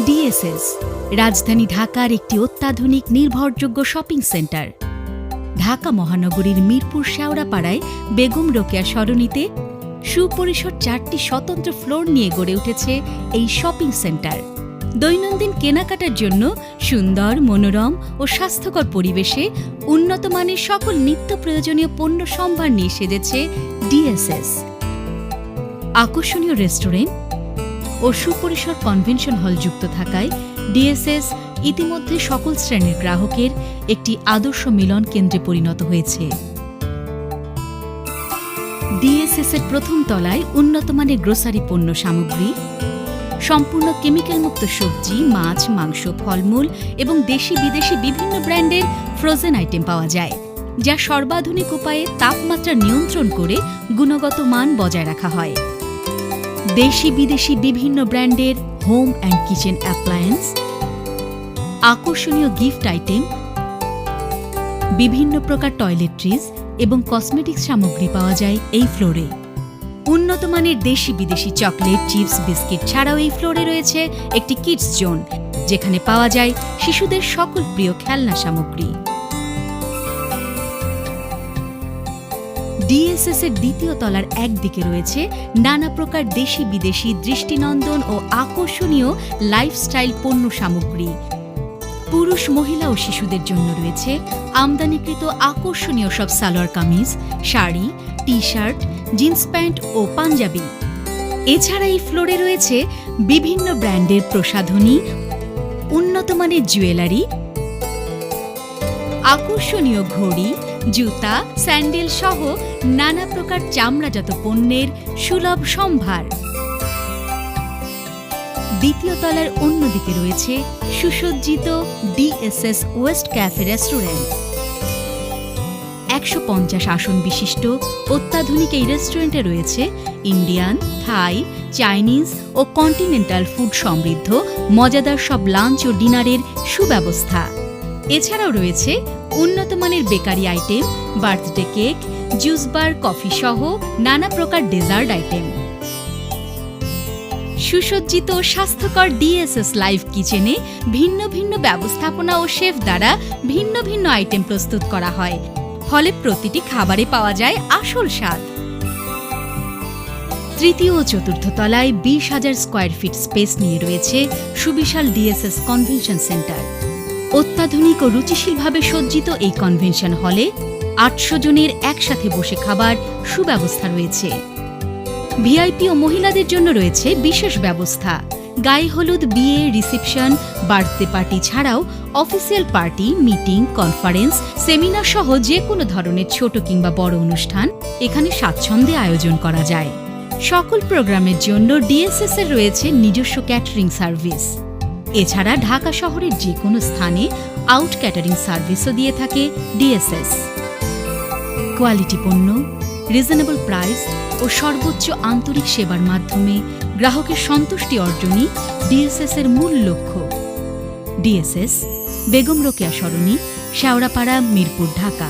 DSS রাজধানী ঢাকার একটি অত্যাধুনিক নির্ভরযোগ্য শপিং সেন্টার। ঢাকা মহানগরীর মিরপুর শেওড়াপাড়ায় বেগম রোকেয়া সরণিতে সুপরিসর 4টি স্বতন্ত্র ফ্লোর নিয়ে গড়ে উঠেছে এই শপিং সেন্টার। দৈনন্দিন কেনাকাটার জন্য সুন্দর, মনোরম ও স্বাস্থ্যকর পরিবেশে উন্নত মানের সকল নিত্য প্রয়োজনীয় পণ্য সম্ভার নিয়ে সেজেছে ডিএসএস। আকর্ষণীয় রেস্টুরেন্ট ও সুপরিসর কনভেনশন হল যুক্ত থাকায় ডিএসএস ইতিমধ্যে সকল শ্রেণীর গ্রাহকের একটি আদর্শ মিলন কেন্দ্রে পরিণত হয়েছে। ডিএসএস এর প্রথম তলায় উন্নতমানের গ্রোসারি পণ্য সামগ্রী, সম্পূর্ণ কেমিক্যালমুক্ত সবজি, মাছ, মাংস, ফলমূল এবং দেশি বিদেশি বিভিন্ন ব্র্যান্ডের ফ্রোজেন আইটেম পাওয়া যায়, যা সর্বাধুনিক উপায়ে তাপমাত্রা নিয়ন্ত্রণ করে গুণগত মান বজায় রাখা হয়। দেশি বিদেশি বিভিন্ন ব্র্যান্ডের হোম অ্যান্ড কিচেন অ্যাপ্লায়েন্স, আকর্ষণীয় গিফট আইটেম, বিভিন্ন প্রকার টয়লেট্রিজ এবং কসমেটিক্স সামগ্রী পাওয়া যায় এই ফ্লোরে। উন্নত মানের দেশি বিদেশি চকলেট, চিপস, বিস্কিট ছাড়াও এই ফ্লোরে রয়েছে একটি কিডস জোন, যেখানে পাওয়া যায় শিশুদের সকল প্রিয় খেলনা সামগ্রী। ডিএসএস এর দ্বিতীয় তলার একদিকে রয়েছে নানা প্রকার দেশি বিদেশি দৃষ্টিনন্দন ও আকর্ষণীয় লাইফস্টাইল পণ্য সামগ্রী। পুরুষ, মহিলা ও শিশুদের জন্য রয়েছে আমদানিকৃত আকর্ষণীয় সব salwar kameez, sari, T shirt, jeans pants ও পাঞ্জাবি। এছাড়া এই ফ্লোরে রয়েছে বিভিন্ন ব্র্যান্ডের প্রসাধনী, উন্নতমানের জুয়েলারি, আকর্ষণীয় ঘড়ি, জুতা, স্যান্ডেল সহ নানা প্রকার চামড়াজাত পণ্যের সুলভ সম্ভার। দ্বিতীয় তলার অন্যদিকে রয়েছে সুসজ্জিত ডিএসএস ওয়েস্ট ক্যাফে রেস্টুরেন্ট। 150 আসন বিশিষ্ট অত্যাধুনিক এই রেস্টুরেন্টে রয়েছে ইন্ডিয়ান, থাই, চাইনিজ ও কন্টিনেন্টাল ফুড সমৃদ্ধ মজাদার সব লাঞ্চ ও ডিনারের সুব্যবস্থা। এছাড়াও রয়েছে উন্নতমানের bakery item, birthday cake, juice bar, coffee সহ নানা প্রকার ডেজার্ট আইটেম। সুসজ্জিত ও স্বাস্থ্যকর ডিএসএস লাইভ কিচেনে ভিন্ন ভিন্ন ব্যবস্থাপনা ও শেফ দ্বারা ভিন্ন ভিন্ন আইটেম প্রস্তুত করা হয়, ফলে প্রতিটি খাবারে পাওয়া যায় আসল স্বাদ। তৃতীয় ও চতুর্থ তলায় 20,000 স্কোয়ার ফিট স্পেস নিয়ে রয়েছে সুবিশাল ডিএসএস কনভেনশন সেন্টার। অত্যাধুনিক ও রুচিশীলভাবে সজ্জিত এই কনভেনশন হলে 800 জনের একসাথে বসে খাবার সুব্যবস্থা রয়েছে। ভিআইপি ও মহিলাদের জন্য রয়েছে বিশেষ ব্যবস্থা। গায়ে হলুদ, বিয়ে, রিসেপশন, বার্থডে পার্টি ছাড়াও official party, meeting, conference, seminar সহ যে কোনো ধরনের ছোট কিংবা বড় অনুষ্ঠান এখানে স্বাচ্ছন্দ্যে আয়োজন করা যায়। সকল প্রোগ্রামের জন্য ডিএসএস এর রয়েছে নিজস্ব ক্যাটারিং সার্ভিস। এছাড়া ঢাকা শহরের যে কোনো স্থানে আউট ক্যাটারিং সার্ভিসও দিয়ে থাকে ডিএসএস। কোয়ালিটি পণ্য, রিজনেবল প্রাইস ও সর্বোচ্চ আন্তরিক সেবার মাধ্যমে গ্রাহকের সন্তুষ্টি অর্জনই ডিএসএস এর মূল লক্ষ্য। ডিএসএস, বেগম রোকেয়া সরণি, শেওড়াপাড়া, মিরপুর, ঢাকা।